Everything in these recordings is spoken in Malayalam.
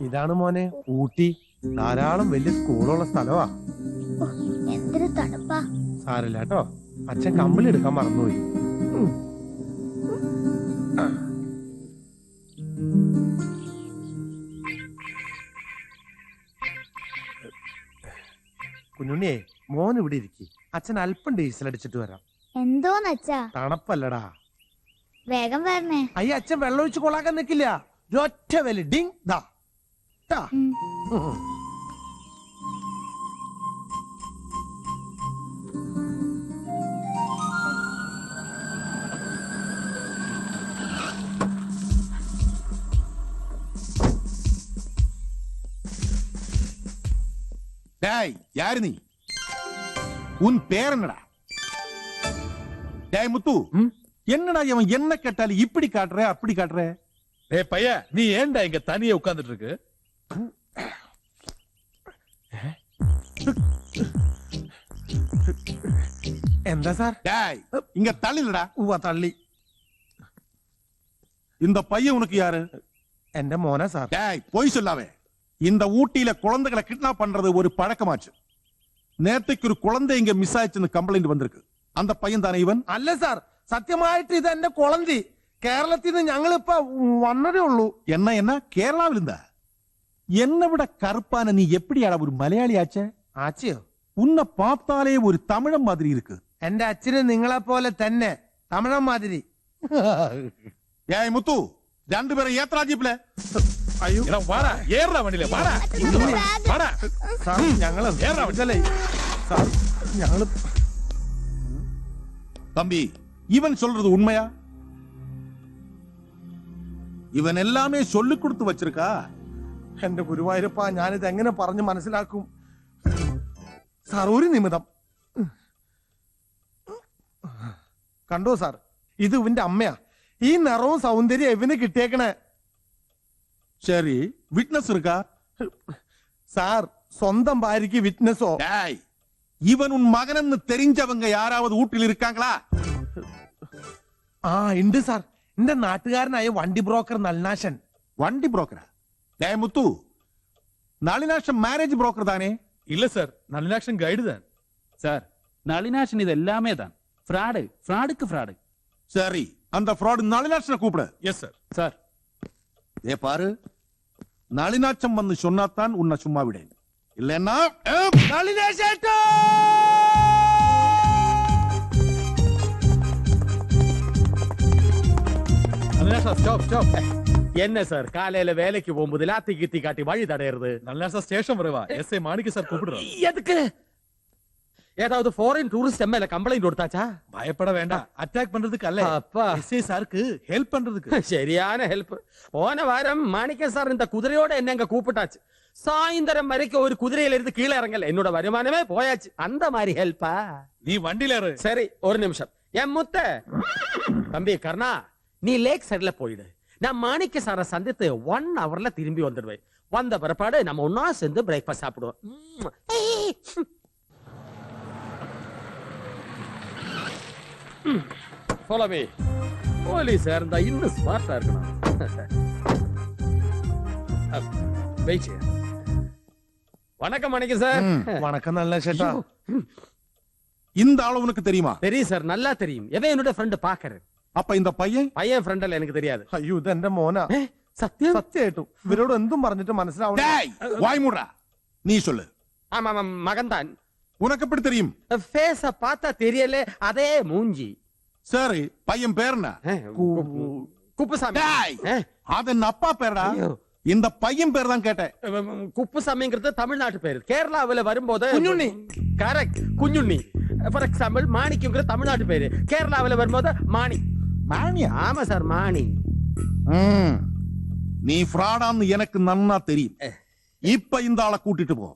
ഇതാണ് മോനെ ഊട്ടി. ധാരാളം വലിയ സ്കൂളുള്ള സ്ഥലവാ. എന്തൊരു തണുപ്പാ. സാരല്ല കേട്ടോ, അച്ഛൻ കമ്പിളി എടുക്കാൻ മറന്നുപോയി. കുഞ്ഞുണ്ണിയെ, മോൻ ഇവിടെ ഇരിക്കി. അച്ഛൻ അല്പം ഡീസൽ അടിച്ചിട്ട് വരാം. എന്തോന്നച്ചാ? തണുപ്പല്ലടാ. വേഗം വരണേ. അയ്യ, അച്ഛൻ വെള്ളം ഒഴിച്ച് കൊളാക്കാൻ നിൽക്കില്ല. ഒറ്റ വലി ഡിങ് ദാ. யாரு நீ? உன் பேர் என்னடா? டேய் முத்து, என்னடா இவன் என்ன கேட்டாலும் இப்படி காட்டுற அப்படி காட்டுற? டேய் பைய, நீ ஏன்டா இங்க தனியா உட்கார்ந்துட்டு இருக்கு? എന്താ സാർ? டேய் இங்க தள்ளிலடா. ഉവ്വ തള്ളി. இந்த பையன் உனக்கு யாரு? എന്റെ മോനാ സാർ. டேய் போய் சொல்லாவே. இந்த ஊட்டியில குழந்தைகளை கிட்னாப் பண்றது ஒரு பழக்கமாச்சு. நேத்துக்கு ஒரு குழந்தை இங்க மிஸ் ஆயிடுச்சுன்னு கம்ப்ளைண்ட் வந்திருக்கு. அந்த பையன் தானே ഇവൻ? അല്ല സാർ, സത്യമായിട്ട് ഇത് എന്റെ കുളന്തി. കേരളത്തിൽ നിന്ന് ഞങ്ങളിപ്പോ വന്നതേ ഉള്ളൂ. என்ன கேரளாவில் இருந்தா? என்னை விட கருப்பான நீ எப்படியாடா ஒரு மலையாளி ஆச்சே? ആച്ചിയോ? உன்னை பார்த்தாலே ஒரு தமிழன் மாதிரி இருக்கு. എന്റെ അച്ഛന് നിങ്ങളെ പോലെ തന്നെ തമിഴൻ മാതിരി. ஏய் முத்து, ரெண்டு பேரும் ஏத்ரா ஜீப்ல. അയ്യോ, വാടാ, ഏറാ വണ്ടിയിലെ വാടാ, വാടാ. സാർ ഞങ്ങള് സാർ ഞങ്ങള് தம்பி, இவன் சொல்றது உண்மையா? இவன் எல்லாமே சொல்லி கொடுத்து வச்சிருக்கா? എന്റെ ഗുരുവായൂരപ്പ, ഞാനിത് എങ്ങനെ പറഞ്ഞു മനസ്സിലാക്കും? സാർ ഒരു നിമിഷം കണ്ടോ സാർ, ഇത് ഇവന്റെ അമ്മയാ. ഈ നിറവും സൗന്ദര്യം ഇവന് കിട്ടിയേക്കണേ. சரி, விட்னஸ் இருக்கா? സാർ, സ്വന്തം ഭാര്യക്ക് വിറ്റ്നസോ? டேய், இவன் உன் மகனன்னு தெரிஞ்சவங்க யாராவது ஊட்டில் இருக்காங்களா? ആ ഉണ്ട് സാർ. എന്റെ നാട്ടുകാരനായ വണ്ടി ബ്രോക്കർ നളിനാശൻ. வண்டி புரோக்கரா? டேய் முத்து, நளினாஷம் மேரேஜ் புரோக்கர் தானே? இல்ல சார், நளினாக்ஷன் கைடு தான் சார். நளினாஷன் இது எல்லாமே தான் ஃப்ராடுக்கு ஃப்ராடு. சரி, அந்த ஃப்ராட் நளினாஷனை கூப்பிடு. Yes sir. சார், ஏ பாரு, நளினாச்சம் வந்து சொன்னாத்தான் உன்னை சும்மா விடேன். இல்லன்னா നളിനേശേട്ടോ! நளினாஷா, ஸ்டாப் ஸ்டாப். என்ன சார், காலையில வேலைக்கு போகும்போது லாத்தி கீத்தி காட்டி வழி தடையிறது? நளினாஷா ஸ்டேஷன் வரவா? எஸ்ஐ மாணிக்க சார் கூப்பிடுறோம். எதுக்கு? ஏதாவது ஃபாரின் டூரிஸ்ட் எம்எல்ஏ கம்ப்ளைண்ட் கொடுத்தாச்சா? பயப்பட வேண்டாம், அட்டாக் பண்றதுக்கு அல்ல, அப்பா, எஸ்ஐ சாருக்கு ஹெல்ப் பண்றதுக்கு. சரியான ஹெல்ப். போன வாரம் மாணிக்க சார் இந்த குதிரையோட என்ன கூப்பிட்டாச்சு. சாயந்தரம் வரைக்கும் ஒரு குதிரையில இருந்து கீழே இறங்கல. என்னோட வருமானமே போயாச்சு. அந்த மாதிரி ஹெல்ப்பா? நீ வண்டியில ஏறு. சரி, ஒரு நிமிஷம். என் முத்த தம்பி கர்ணா, நீ லேக் சைட்ல போயிடு. நான் மாணிக்க சார சந்தித்து 1 hourல திரும்பி வந்துடுவேன். வந்த பிறப்பாடு நம்ம ஒன்னா சேர்ந்து பிரேக்ஃபாஸ்ட் சாப்பிடுவோம். Follow me. போலீஸ் இருந்தா இன்னும் ஸ்மார்ட்டா இருக்கணும். வெயிட். வணக்கம் மாணிக்க சார். வணக்கம் നളിനേശേട്ടാ. இந்த ஆளு உனக்கு தெரியுமா? தெரியும் சார், நல்லா தெரியும். எவன் என்னோட ஃப்ரெண்ட் பாக்குறேன். அப்ப இந்த பையன் ഫ്രണ്ട് അല്ല, എനിക്ക് தெரியாது. അയ്യോ, ഇത് എന്റെ മോനാ. സത്യം? സത്യമായിട്ടും ഇവരോട് എന്തും പറഞ്ഞിട്ട് മനസ്സിലാവണം. வாய் மூடுறா. நீ சொல்லு. ஆமா, மகன் தான். உனக்கு எப்படி தெரியும்? ஃபேஸ பார்த்தா தெரியல, அதே மூஞ்சி. சரி, பையன் பேர் என்ன? குப்புசாமி. அது என் அப்பா பேரடா. இந்த பையன் பேர் தான் கேட்டேன். குப்புசாமிங்கிறது தமிழ்நாட்டு பேர். கேரளாவில வரும்போது Kunjunni. Correct, Kunjunni. For example மாணிக்குங்கிற தமிழ்நாட்டு பேரு. கேரளாவில வரும்போது மாணி. மாணியா? ஆமா சார், மாணி. நீ ஃப்ராடான்னு எனக்கு நன்னா தெரியும். இப்ப இந்த ஆளை கூட்டிட்டு போ.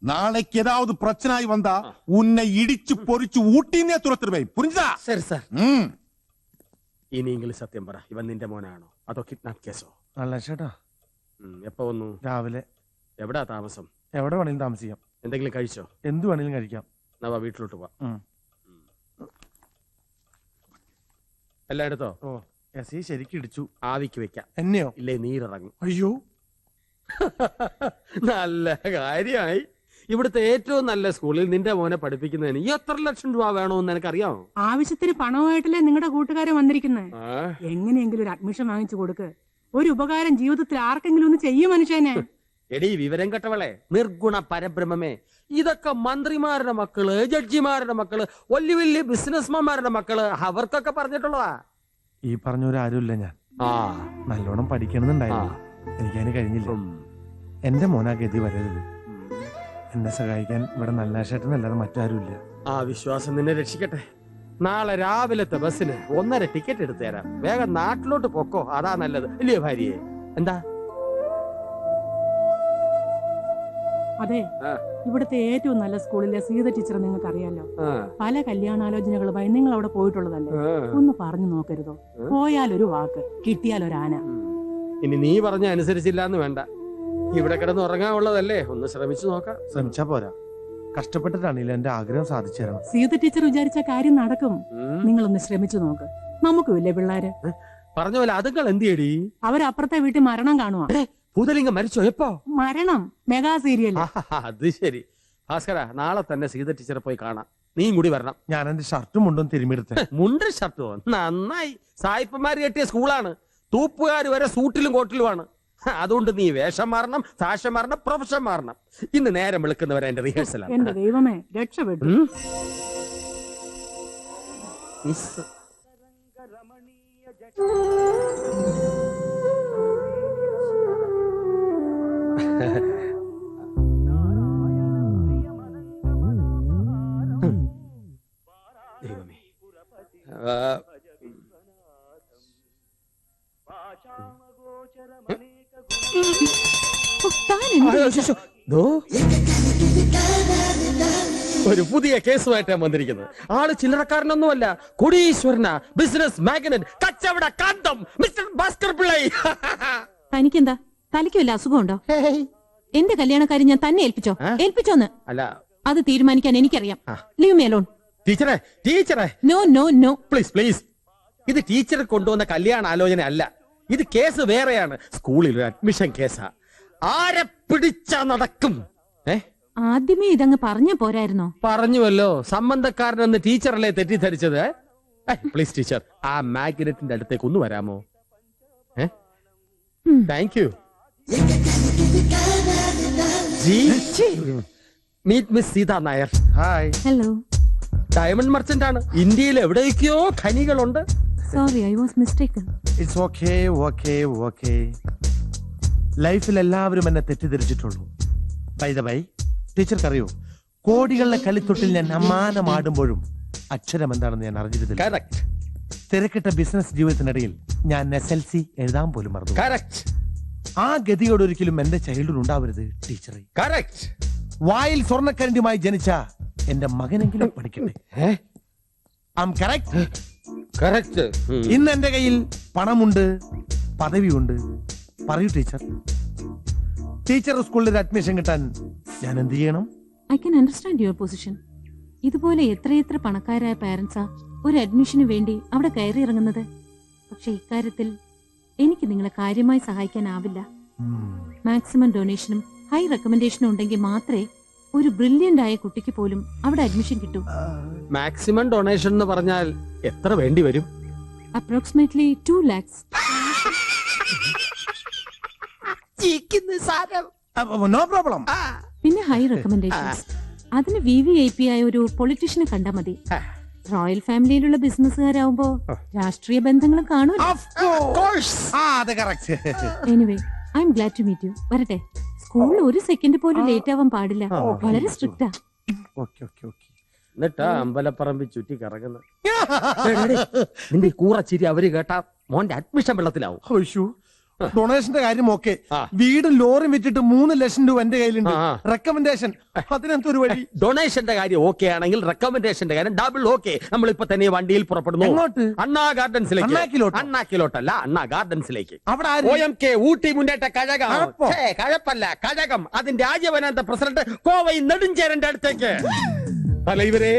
நாளைக்கு ஏதாவது பிரச்சனை வந்தா உன்னை இடிச்சு பொறிச்சு ஊட்டினே തുരത്തിടുവേൻ. புரிஞ்சா? சரி சார். ഇനിയെങ്കിലും സത്യം പറ, ഇവൻ നിന്റെ മോനാണോ അതോ കിഡ്നാപ്പ് കേസോ? നളിനേശേട്ടാ, എപ്പോ വന്നു? രാവിലെ. എവിടാ താമസം? എവിടെ വേണേലും താമസിക്കാം. എന്തെങ്കിലും കഴിച്ചോ? എന്ത് വേണേലും കഴിക്കാം. നവാ വീട്ടിലോട്ട് പോവാ. എല്ലാം എടുത്തോ? ഓ, എസ് ശരിക്കും ഇടിച്ചു. ആവിക്ക് വെക്കാം. എന്നെയോ? ഇല്ലേ നീരിറങ്ങും. അയ്യോ, നല്ല കാര്യമായി. ഇവിടുത്തെ ഏറ്റവും നല്ല സ്കൂളിൽ നിന്റെ മോനെ പഠിപ്പിക്കുന്നതിന് എത്ര ലക്ഷം രൂപ വേണമെന്ന് എനിക്കറിയാമോ? ആവശ്യത്തിന് പണമായിട്ടല്ലേ നിങ്ങളുടെ കൂട്ടുകാരെ വന്നിരിക്കുന്നത്. എങ്ങനെയെങ്കിലും ഒരു അഡ്മിഷൻ വാങ്ങിച്ചു കൊടുക്ക്. ഒരു ഉപകാരം ജീവിതത്തിൽ ആർക്കെങ്കിലും ഒന്ന് ചെയ്യും മനുഷ്യനെ. എടീ വിവരം കെട്ടവളെ, നിർഗുണ പരബ്രഹ്മമേ, ഇതൊക്കെ മന്ത്രിമാരുടെ മക്കള്, ജഡ്ജിമാരുടെ മക്കള്, വലിയ വലിയ ബിസിനസ്മാരുടെ മക്കള്, അവർക്കൊക്കെ പറഞ്ഞിട്ടുള്ളതാ. ഈ പറഞ്ഞവരാരുമില്ല ഞാൻ. നല്ലോണം പഠിക്കണമെന്നുണ്ടായിരുന്നു, എനിക്കതിന് കഴിഞ്ഞില്ല. എന്റെ മോനാ ഗതി വരരുത്. എന്നെ സഹായിക്കാൻ ഇവിടെ നല്ലാശേട്ടനല്ലാതെ മറ്റാരുമില്ല. ആ വിശ്വാസം നിന്നെ രക്ഷിക്കട്ടെ. നാളെ രാവിലത്തെ ബസ്സിന് 1.5 ടിക്കറ്റ് എടുത്തു തരാം. വേഗം നാട്ടിലോട്ട് പൊക്കോ, അതാ നല്ലത്. ഇല്ലയോ ഭാര്യയെ? എന്താ? അതെ, ഇവിടുത്തെ ഏറ്റവും നല്ല സ്കൂളിലെ സീത ടീച്ചർ നിങ്ങൾക്ക് അറിയാലോ. പല കല്യാണാലോചനകളുമായി നിങ്ങൾ അവിടെ പോയിട്ടുള്ളതല്ലേ. ഒന്ന് പറഞ്ഞു നോക്കരുതോ? പോയാലൊരു വാക്ക്, കിട്ടിയാലൊരാന. ഇനി നീ പറഞ്ഞ അനുസരിച്ചില്ല എന്ന് വേണ്ട. ഇവിടെ കിടന്ന് ഉറങ്ങാനുള്ളതല്ലേ, ഒന്ന് ശ്രമിച്ചു നോക്കാം. ശ്രമിച്ചാ പോരാ, കഷ്ടപ്പെട്ടിട്ടാണെങ്കിലും എന്റെ ആഗ്രഹം സാധിച്ചു തരണം. സീത ടീച്ചർ വിചാരിച്ച കാര്യം നടക്കും. നിങ്ങളൊന്ന് ശ്രമിച്ചു നോക്ക്. നമുക്കുമില്ലേ പിള്ളേര്? പറഞ്ഞ പോലെ അതുങ്ങൾ എന്ത് ചെയ്യടി? അവരപ്പുറത്തെ വീട്ടിൽ മരണം കാണുവാ. ഭൂതലിംഗം മരിച്ചോ? എപ്പോ? മരണം മെഗാ സീരിയൽ. അത് ശരി. ഭാസ്കര, നാളെ തന്നെ സീത ടീച്ചറെ പോയി കാണാം. നീയും കൂടി വരണം. ഞാൻ എന്റെ ഷർട്ടും മുണ്ടും തിരുമ്മെടുത്ത്. മുണ്ടും ഷർട്ടോ? നന്നായി. സായിപ്പന്മാര് കെട്ടിയ സ്കൂളാണ്. തൂപ്പുകാർ വരെ സൂട്ടിലും കോട്ടിലുമാണ്. അതുകൊണ്ട് നീ വേഷം മാറണം, സാക്ഷ്യം മാറണം, പ്രൊഫഷൻ മാറണം. ഇന്ന് നേരം വിളിക്കുന്നവരെ എന്റെ റിഹേഴ്സലാണ്. എന്റെ ദൈവമേ, രക്ഷപ്പെട്ടു. ദൈവമേ. ഒരു പുതിയ കേസുമായിട്ടാണ് വന്നിരിക്കുന്നത്. ആള് ചില്ലറക്കാരനൊന്നുമല്ല, കോടീശ്വരനാ, ബിസിനസ് മാഗ്നറ്റ്, കച്ചവട കാന്തം, മിസ്റ്റർ ഭാസ്കർ പിള്ളൈ. തനിക്കെന്താ തലയ്ക്ക് വല്ല അസുഖമുണ്ടോ? എന്റെ കല്യാണക്കാരി ഞാൻ തന്നെ ഏൽപ്പിച്ചോന്ന് അല്ല, അത് തീരുമാനിക്കാൻ എനിക്കറിയാം. Leave me alone. ടീച്ചറെ, ടീച്ചറെ, no no no, please please. ഇത് ടീച്ചർ കൊണ്ടുവന്ന കല്യാണ ആലോചന അല്ല. ഇത് കേസ് വേറെയാണ്. സ്കൂളിൽ ഒരു അഡ്മിഷൻ കേസാ. ആരെ പിടിച്ചാ നടക്കും? ആദ്യമേ ഇതങ്ങ് പറഞ്ഞ പോരായിരുന്നോ? പറഞ്ഞുവല്ലോ, സംബന്ധക്കാരനെന്ന് ടീച്ചറല്ലേ തെറ്റിദ്ധരിച്ചത്. പ്ലീസ് ടീച്ചർ, ആ മാഗ്നറ്റിന്റെ അടുത്തേക്ക് ഒന്ന് വരാമോ? Thank you. Meet miss Seetha Nair. Hi. Hello. Diamond merchant ആണ്. ഇന്ത്യയിൽ എവിടെയൊക്കെയോ ഖനികളുണ്ട്. Sorry, I was mistaken. It's okay okay okay. ലൈഫിൽ എല്ലാവരും എന്നെ തെറ്റിദ്ധരിച്ചിട്ടുള്ളൂ. ബൈ ദ ബൈ, ടീച്ചർക്കറിയോ, കോടികളുടെ കളിത്തൊട്ടിൽ ഞാൻ അമ്മാനമാടുമ്പോഴും അക്ഷരം എന്താണെന്ന് ഞാൻ അറിഞ്ഞിരുന്നില്ല. കറക്റ്റ്. തിരക്കിട്ട ബിസിനസ് ജീവിതത്തിനിടയിൽ ഞാൻ SLC എഴുതാൻ പോലും മറന്നു. കറക്റ്റ്. ആ ഗതിയോട് ഒരിക്കലും എന്റെ ചൈൽഡ്ഹുഡ് ഉണ്ടാവരുത് ടീച്ചറെ. കറക്റ്റ്. വായിൽ സ്വർണ്ണക്കരണ്ടിയുമായി ജനിച്ച എന്റെ മകനെങ്കിലും പഠിക്കട്ടെ. കറക്റ്റ്. ഇന്ന് എന്റെ കയ്യിൽ പണമുണ്ട്, പദവിയുണ്ട്. പറയൂ ടീച്ചർ, ടീച്ചർ സ്കൂളിൽ ഒരു അഡ്മിഷൻ കിട്ടാൻ ഞാൻ എന്ത് ചെയ്യണം? I can understand your position. ഇതുപോലെ എത്രയെത്ര പണക്കാരായ പാരന്റ്സാ ഒരു അഡ്മിഷന് വേണ്ടി അവിടെ കയറി ഇറങ്ങുന്നത്. പക്ഷെ ഇക്കാര്യത്തിൽ എനിക്ക് നിങ്ങളെ കാര്യമായി സഹായിക്കാനാവില്ല. മാക്സിമം ഡൊണേഷനും ഹൈ റെക്കമെൻഡേഷനും ഉണ്ടെങ്കിൽ മാത്രമേ ഒരു ബ്രില്യന്റ് ആയ കുട്ടിക്ക് പോലും അവിടെ അഡ്മിഷൻ കിട്ടൂ. മാക്സിമം ഡൊണേഷൻ എന്ന് പറഞ്ഞാൽ എത്ര വേണ്ടി വരും? Approximately 2 lakhs. No problem. പിന്നെ ഹൈ റെക്കമെൻഡേഷൻസ്. അതിന് VVIP ആയ ഒരു പൊളിറ്റീഷ്യനെ കണ്ടാ മതി. റോയൽ ഫാമിലിയിലുള്ള ബിസിനസ്സുകാരാവുമ്പോ രാഷ്ട്രീയ ബന്ധങ്ങളും കാണും. Anyway, I'm glad to meet you. വരട്ടെ. സ്കൂളിൽ ഒരു സെക്കൻഡ് പോലും ലേറ്റ് ആവാൻ പാടില്ല. വളരെ സ്ട്രിക്റ്റാ. എന്നിട്ടാ അമ്പലപ്പറമ്പി ചുറ്റി കറങ്ങുന്നത്. നിന്റെ കൂറച്ചിരി അവര് കേട്ടാ മോന്റെ അഡ്മിഷൻ വെള്ളത്തിലാവും. ഡൊണേഷന്റെ കാര്യം ഓക്കെ. വീടും ലോറിയും വിറ്റിട്ട് 3 ലക്ഷം രൂപ എന്റെ കയ്യിലുണ്ട്. റെക്കമെൻഡേഷൻ അതിനെന്തൊരു വഴി? ഡൊണേഷന്റെ കാര്യം ഓക്കെ ആണെങ്കിൽ റെക്കമെൻഡേഷന്റെ കാര്യം ഡബിൾ ഓക്കെ. നമ്മളിപ്പോ തന്നെ വണ്ടിയിൽ പുറപ്പെടുന്നു. അണ്ണാ ഗാർഡൻസിലേക്ക്. അണ്ണാക്കിലോട്ടല്ല, അണ്ണാ ഗാർഡൻസിലേക്ക്. അവിടെ OMK ഊട്ടി മുന്നേറ്റ കഴകം. കഴപ്പല്ല, കഴകം. അതിന്റെ രാജ്യവനാന്ത പ്രസിഡന്റ് കോവൈ നെടുഞ്ചേരന്റെ അടുത്തേക്ക്. തലൈവരെ,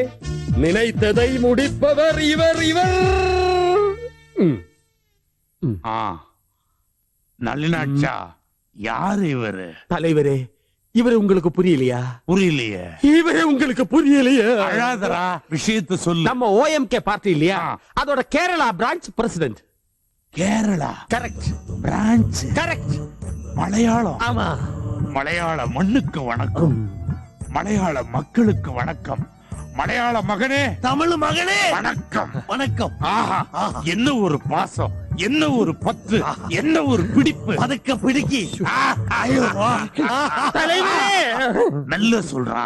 നിലൈത്തതൈ മുടിപ്പവർ ഇവർ ഇവർ. നളിനാക്ഷ, யாரு இவரு? தலைவரே இவரு உங்களுக்கு புரியலையா? புரியலையே. இவரே உங்களுக்கு புரியலையா? அழாதரா, விஷயத்தை சொல்லு. நம்ம ஓஎம்கே பார்ட்டி இல்லையா, அதோட Kerala branch president. Kerala correct. Branch. Correct. Malayalam. ஆமா. மலையாள மண்ணுக்கு வணக்கம், மலையாள மக்களுக்கு வணக்கம், மலையாள மகனே, தமிழ் மகனே வணக்கம். வணக்கம். ஆஹா, என்ன ஒரு பாசம், என்ன ஒரு பற்று, என்ன ஒரு பிடிப்பு. அதுக்கு பிடிக்கி. தலைவரே நல்ல சொல்றா.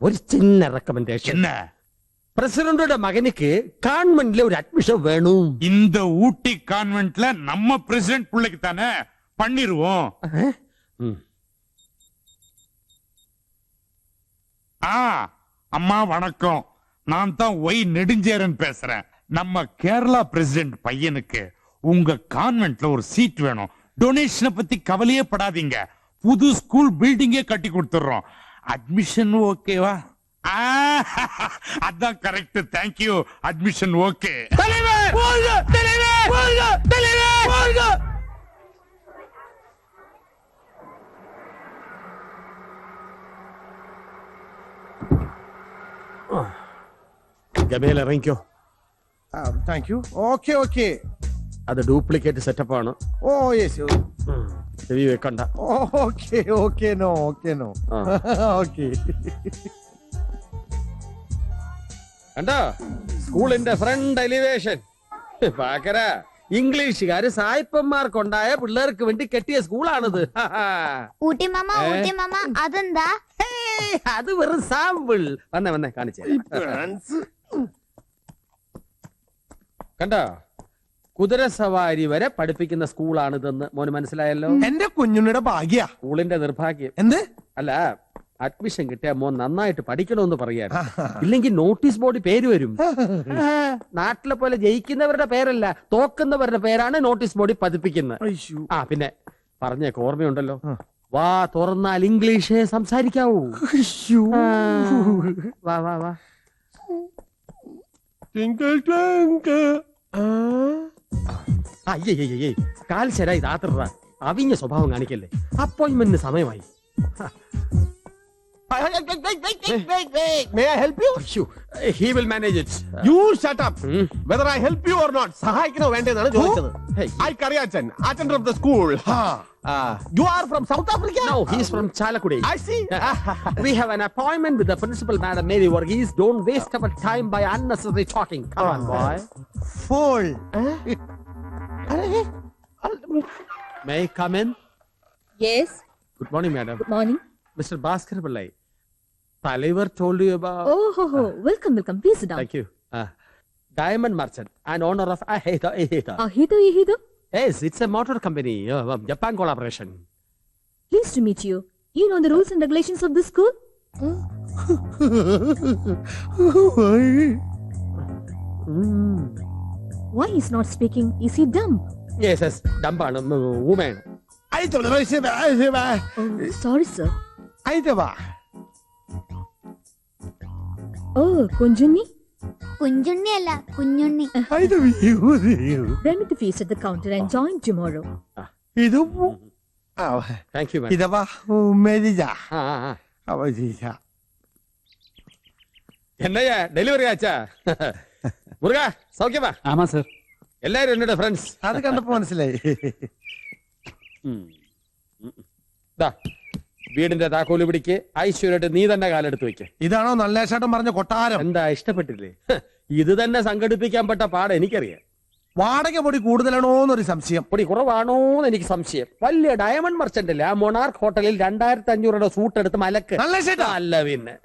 ஒரு சின்ன ரெக்கமெண்டேஷன். என்ன? பிரசிடண்டோட மகனுக்கு கான்வென்ட்ல ஒரு அட்மிஷன் வேணும். இந்த ஊட்டி கான்வென்ட்ல நம்ம பிரசிடென்ட் பிள்ளைக்கு தானே பண்ணிருவோம். அம்மா வணக்கம், நான் தான் ஒய் நெடுஞ்சேரன் பேசுறேன். நம்ம கேரளா பிரசிடென்ட் பையனுக்கு உங்க கான்வென்ட்ல ஒரு சீட் வேணும். டொனேஷனை பத்தி கவலையே படாதீங்க, புது ஸ்கூல் பில்டிங்கே கட்டி கொடுத்துறோம். அட்மிஷன் ஓகேவா? அதான் கரெக்ட். தேங்க்யூ. Admission okay. ഗമേൽ ഇറങ്ങിക്കോ. Thank you. Okay okay. അത് ഡ്യൂപ്ലിക്കേറ്റ് സെറ്റപ്പ് ആണ്. Oh yes. ചെവി വെക്കണ്ട. Okay okay no okay no okay. കണ്ടോ സ്കൂളിന്റെ ഫ്രണ്ട് എലിവേഷൻ? പാക്കര ഇംഗ്ലീഷുകാര് സായിപ്പന്മാർക്കുണ്ടായ പിള്ളേർക്ക് വേണ്ടി കെട്ടിയ സ്കൂളാണിത്. ഊട്ടി മാമ അതെന്താ? അത് വെറും സാമ്പിൾ. വന്നേ കാണിച്ചേ. കണ്ടോ കുതിരസവാരി വരെ പഠിപ്പിക്കുന്ന സ്കൂളാണിതെന്ന് മോന് മനസ്സിലായല്ലോ. എന്റെ കുഞ്ഞുണ്ണിയുടെ ഭാഗ്യ. സ്കൂളിന്റെ നിർഭാഗ്യം. എന്ത്? അല്ല, അഡ്മിഷൻ കിട്ടിയ മോൻ നന്നായിട്ട് പഠിക്കണമെന്ന് പറയാൻ, ഇല്ലെങ്കിൽ നോട്ടീസ് ബോർഡിൽ പേര് വരും. നാട്ടിലെ പോലെ ജയിക്കുന്നവരുടെ പേരല്ല, തോക്കുന്നവരുടെ പേരാണ് നോട്ടീസ് ബോർഡിൽ പതിപ്പിക്കുന്നത്. പിന്നെ പറഞ്ഞേക്ക് ഓർമ്മയുണ്ടല്ലോ, വാ തുറന്നാൽ ഇംഗ്ലീഷേ സംസാരിക്കാവൂ. വാ വാ വാ. അയ്യേ കാൽ ശരായി രാത്രി അവിഞ്ഞ സ്വഭാവം കാണിക്കല്ലേ. അപ്പോയിന്റ്മെന്റിന് സമയമായി. May I help you? He will manage it. You shut up. Whether I help you or not, സഹായിക്കണോ വേണ്ടെന്നാണ് ചോദിച്ചത്. I Kariyachan, attender of the school. You are from South Africa? No, he's from Chalakudi. I see. We have an appointment with the principal, Madam Mary Varghese. Don't waste our time by unnecessary talking. Come on, boy. Fool. May I come in? Yes, Good morning, madam. good morning. Mr. Bhaskar Pillai. Talivar told you about... Oh, welcome. Please sit down. Thank you. Diamond Merchant and owner of Aheta. Ahido. Yes, it's a motor company. Japan collaboration. Pleased to meet you. You know the rules and regulations of this school? Why he's not speaking? Is he dumb? Yes, dumb woman. Oh, sorry, sir. Oh, Kunjunni? Kunjunni അല്ല Kunjunni. Remit the fees at the counter and join tomorrow. Thank you, madam. ഇതവാ മേരിജ അവജിജ. என்னையா டெலிவரி ஆச்சா? முருகா சௌக்கியமா? ஆமா சார். எல்லாரும் என்னோட ஃப்ரெண்ட்ஸ். അത് കണ്ടപ്പോ മനസ്സിലായി. വീടിന്റെ താക്കോല് പിടിക്ക്, ഐശ്വര്യമായിട്ട് നീ തന്നെ കാലെടുത്ത് വെക്ക്. ഇതാണോ നല്ല ചേട്ടൻ പറഞ്ഞ കൊട്ടാരം? എന്താ ഇഷ്ടപ്പെട്ടില്ലേ? ഇത് തന്നെ സംഘടിപ്പിക്കാൻ പെട്ട പാട് എനിക്കറിയാം. വാടക പൊടി കൂടുതലാണോന്നൊരു സംശയം. പൊടി കുറവാണോന്ന് എനിക്ക് സംശയം. വലിയ ഡയമണ്ട് മർച്ചന്റ് അല്ലേ ആ മൊണാർക്ക് ഹോട്ടലിൽ 2500 സൂട്ട് എടുത്ത് മലക്ക്. നല്ല ചേട്ടാ. അല്ല പിന്നെ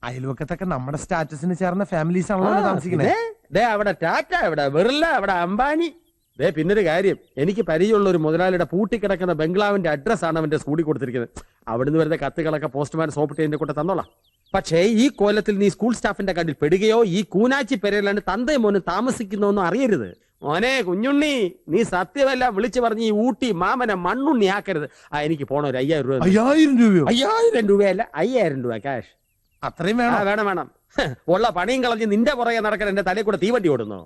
അയൽവക്കത്തൊക്കെ നമ്മുടെ സ്റ്റാറ്റസിന് ചേർന്ന ഫാമിലീസ് ആണല്ലോ താമസിക്കുന്നത്. അവിടെ ടാറ്റ, അവിടെ ബിർല, അവിടെ അംബാനി. പിന്നൊരു കാര്യം, എനിക്ക് പരിചയമുള്ള ഒരു മുതലാളിയുടെ പൂട്ടിക്കിടക്കുന്ന ബംഗ്ലാവിന്റെ അഡ്രസ് ആണ് അവന്റെ സ്കൂളിൽ കൊടുത്തിരിക്കുന്നത്. അവിടുന്ന് വരുന്ന കത്തുകളൊക്കെ പോസ്റ്റ്മാൻ സോപ്പിട്ട് എന്റെ കൂടെ തന്നോളാം. പക്ഷേ ഈ കൊല്ലത്തിൽ നീ സ്കൂൾ സ്റ്റാഫിന്റെ കണ്ടിൽ പെടുകയോ ഈ കൂനാച്ചി പെരയിലാണ് തന്തയും മോനും താമസിക്കുന്നോന്നും അറിയരുത്. മോനെ കുഞ്ഞുണ്ണി, നീ സത്യമല്ല വിളിച്ചു പറഞ്ഞ് ഈ ഊട്ടി മാമനെ മണ്ണുണ്ണി ആക്കരുത്. എനിക്ക് പോണ ഒരു 5000 രൂപ. 5000 രൂപയോ? 5000 രൂപയല്ല, 5000 രൂപ ക്യാഷ്. അത്രയും വേണം? വേണം. ഉള്ള പണിയും കളഞ്ഞ് നിന്റെ പുറകെ നടക്കാൻ എന്റെ തലയിൽ കൂടെ തീവണ്ടി ഓടുന്നു.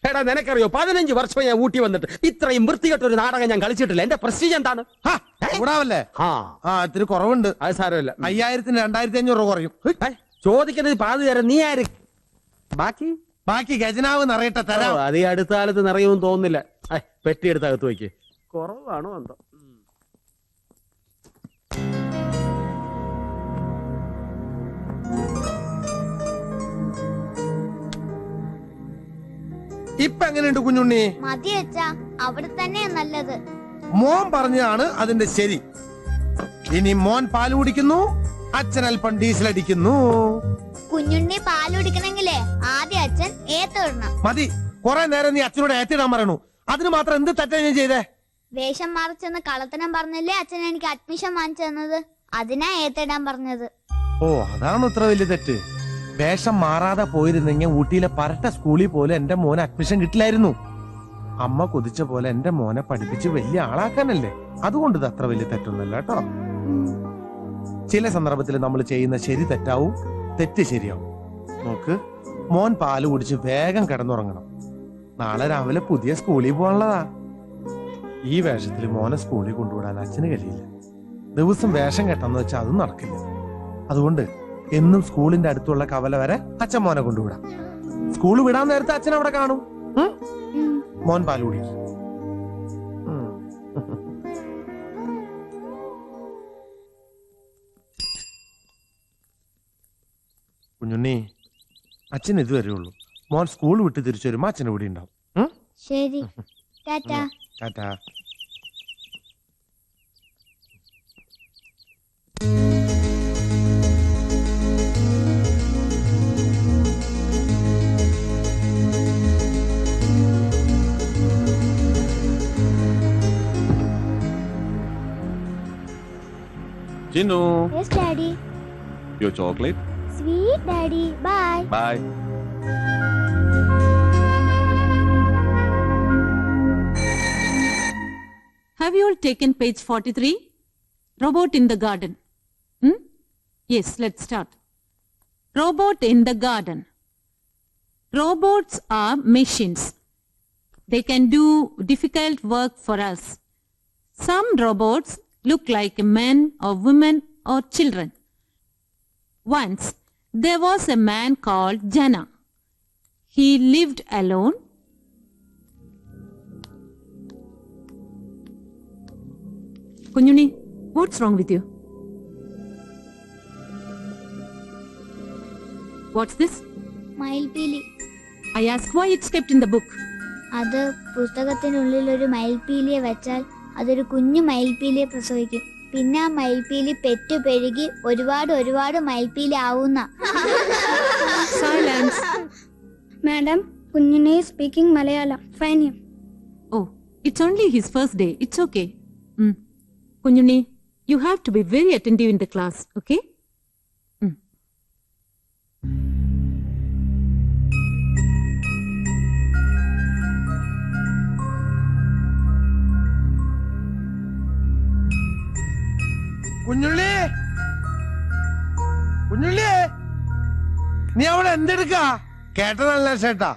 എടാ നിനക്കറിയോ 15 വർഷം ഞാൻ ഊട്ടി വന്നിട്ട് ഇത്രയും വൃത്തികെട്ട ഒരു നാടകം ഞാൻ കളിച്ചിട്ടില്ല. എന്റെ പ്രസ്റ്റീജ് എന്താണ്? കൂടാവല്ലേ ഇത്തിരി കുറവുണ്ട്. അത് സാരമില്ല. 5000-ന് 2500 രൂപ കുറയും. ചോദിക്കുന്നത് പാതി തരാം. നീ ആര്? ബാക്കി ഖജനാവ് നിറയട്ടെ തരാം. അത് ഈ അടുത്ത കാലത്ത് നിറയുമെന്ന് തോന്നുന്നില്ല. പെട്ടിയെടുത്ത് അകത്ത് വയ്ക്ക്. കുറവാണോ എന്തോ. ഇപ്പൊ എങ്ങനെയുണ്ട് കുഞ്ഞുണ്ണി? മതി അച്ഛാ, അവിടെ തന്നെയാ നല്ലത്. മോൻ പറഞ്ഞതാണ് അതിന്റെ ശരി. ഇനി മോൻ പാല് കുടിക്കുന്നു, അച്ഛൻ അല്പം ഡീസൽ അടിക്കുന്നു. കുഞ്ഞുണ്ണി പാല് കുടിക്കണെങ്കിലേ ആദ്യം അച്ഛൻ ഏത്തിടണം. മതി, കുറെ നേരം നീ അച്ഛനോട് ഏത്തിടാൻ പറയണു. അതിന് മാത്രം എന്ത് തെറ്റാ ഞാൻ ചെയ്തേ? വേഷം മറിച്ചെന്ന് കള്ളത്തനം പറഞ്ഞല്ലേ അച്ഛൻ എനിക്ക് അഡ്മിഷൻ വാങ്ങിച്ചു തന്നത്. അതിനാ ഏത്തിടാൻ പറഞ്ഞത്. ഓ, അതാണ് ഇത്ര വലിയ തെറ്റ്. വേഷം മാറാതെ പോയിരുന്നെങ്കിൽ ഊട്ടിയിലെ പരട്ട സ്കൂളിൽ പോലും എന്റെ മോനെ അഡ്മിഷൻ കിട്ടില്ലായിരുന്നു. അമ്മ കൊതിച്ച പോലെ എന്റെ മോനെ പഠിപ്പിച്ച് വലിയ ആളാക്കാനല്ലേ. അതുകൊണ്ട് ഇത് അത്ര വലിയ തെറ്റൊന്നുമല്ല കേട്ടോ. ചില സന്ദർഭത്തിൽ നമ്മൾ ചെയ്യുന്ന ശരി തെറ്റാവും, തെറ്റ് ശരിയാവും. നോക്ക്, മോൻ പാല് കുടിച്ച് വേഗം കിടന്നുറങ്ങണം. നാളെ രാവിലെ പുതിയ സ്കൂളിൽ പോകാനുള്ളതാ. ഈ വേഷത്തിൽ മോനെ സ്കൂളിൽ കൊണ്ടുവിടാൻ അച്ഛന് കഴിയില്ല. ദിവസം വേഷം കെട്ടെന്ന് വെച്ചാൽ അതും നടക്കില്ല. അതുകൊണ്ട് എന്നും സ്കൂളിന്റെ അടുത്തുള്ള കവല വരെ അച്ഛൻ മോനെ കൊണ്ടുവിടാം. സ്കൂൾ വിടാൻ നേരത്തെ അച്ഛൻ അവിടെ കാണും. മോൻ പാല് കുടിക്കും. കുഞ്ഞുണ്ണി, അച്ഛൻ ഇതുവരെ ഉള്ളൂ. മോൻ സ്കൂൾ വിട്ട് തിരിച്ചു വരുമ്പോ അച്ഛൻ ഇവിടെ ഉണ്ടാവും. ശരി, Tata. Tata. Jinnu, Yes, Daddy. your chocolate. Sweet Daddy. Bye. Bye. Have you all taken page 43? Robot in the garden. Yes, let's start. Robot in the garden. Robots are machines. They can do difficult work for us. Some robots look like men or women or children. Once, there was a man called Jana. He lived alone. Kunyuni, what's wrong with you? What's this? മയിൽപീലി. I asked why it's kept in the book. അത് പുസ്തകത്തിനുള്ളിൽ ഒരു മയിൽപീലിയെ വെച്ചാൽ അതൊരു കുഞ്ഞു മയിൽപീലിയെ പ്രസവിക്കും. പിന്നെ ആ മയിൽപീലി പെറ്റു പെരുകി ഒരുപാട് മയിൽപീലി ആവുന്ന. Silence. Madam, Kunjunni speaking Malayalam. Fine him. Oh, it's only his first day. It's okay. Kunyuni, you have to be very attentive in the class, okay? കുഞ്ഞുള്ളി, കുഞ്ഞുള്ളി, നീ അവിടെ എന്തെടുക്ക? കേട്ടതല്ല ചേട്ടാ,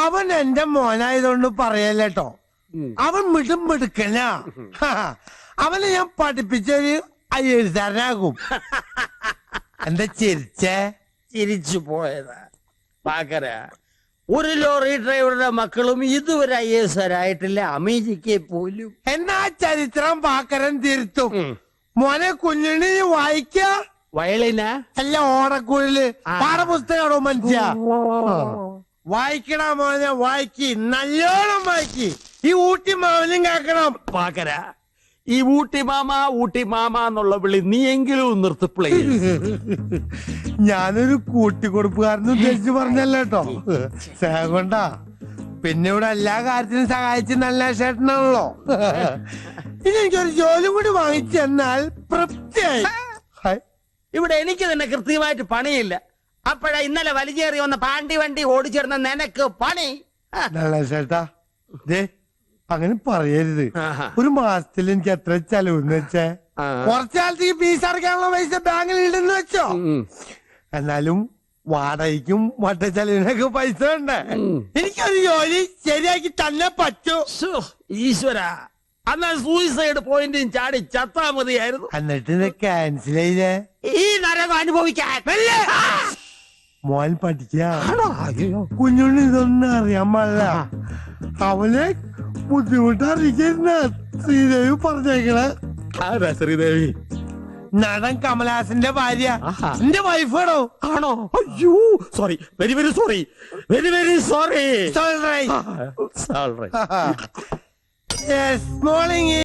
അവൻ എന്റെ മോനായതുകൊണ്ട് പറയല്ലേട്ടോ. അവൻ മിടുക്കനാ. അവനെ ഞാൻ പഠിപ്പിച്ചൊരു എഴുതാനാകും. എന്താ ചിരിച്ചേ? ചിരിച്ചു പോയതാ പാക്കര. ഒരു ലോറി ഡ്രൈവറുടെ മക്കളും ഇതുവരെ IAS ആയിട്ടില്ല, അമേരിക്ക പോലും. എന്നാ ചരിത്രം പാക്കരൻ തിരുത്തും. മോനെ കുഞ്ഞുണ്ണി വായിക്ക. വയലിന അല്ല, ഓടക്കുഴല് പാഠപുസ്തകമാണോ മനുഷ്യ? വായിക്കണ മോനെ, വായിക്ക്, നല്ലോണം വായിക്ക്. ഈ ഊട്ടി മാവനും കേക്കണം. പാക്കര, ഈ ഊട്ടി മാമ എന്നുള്ള വിളി നീ എങ്കിലും നിർത്തി പ്ലീസ്. ഞാനൊരു കൂട്ടിക്കൊടുപ്പുകാരന് ഉദ്ദേശിച്ച് പറഞ്ഞല്ലോ കേട്ടോ. സ്നേഹം കൊണ്ടാ. പിന്നെ ഇവിടെ എല്ലാ കാര്യത്തിനും സഹായിച്ച് നല്ല ചേട്ടനാണല്ലോ. ഇനി എനിക്കൊരു ജോലി കൂടി വാങ്ങിച്ചു തന്നാൽ തൃപ്തിയായി. ഇവിടെ എനിക്ക് തന്നെ കൃത്യമായിട്ട് പണിയില്ല. അപ്പോഴാ ഇന്നലെ വലിച്ചേറി വന്ന പാണ്ടി വണ്ടി ഓടിച്ചിരുന്ന നിനക്ക് പണി. നല്ല ചേട്ടാ, അങ്ങനെ പറയരുത്. ഒരു മാസത്തിൽ എനിക്ക് എത്ര ചെലവെന്ന് വെച്ചേ? കുറച്ചാലത്തേക്ക് ഫീസ് അടയ്ക്കാനുള്ള പൈസ ബാങ്കിൽ ഇടുന്നു വെച്ചോ. എന്നാലും വാടകയ്ക്കും വട്ടച്ചെലവിനൊക്കെ പൈസ ഉണ്ട്. എനിക്കൊരു ജോലി ശരിയാക്കി തന്നെ പറ്റൂ. ഈശ്വര, അന്നാ സൂയിസൈഡ് പോയിന്റും ചാടി ചത്താ മതിയായിരുന്നു. എന്നിട്ട് ഇത് ക്യാൻസൽ ചെയ്തേ. ഈ നരകം അനുഭവിക്കാൻ മോൻ പഠിക്കാ. കുഞ്ഞുണ്ണി ഇതൊന്നും അറിയാൻ പാടില്ല. അവനെ ബുദ്ധിമുട്ടറിയിക്കുന്ന ശ്രീദേവി പറഞ്ഞേക്കണ. ആരാ ശ്രീദേവി? നടൻ കമലഹാസന്റെ ഭാര്യ, എന്റെ വൈഫാണോ? ആണോ? അയ്യോ, sorry, very very sorry, very very sorry. Morning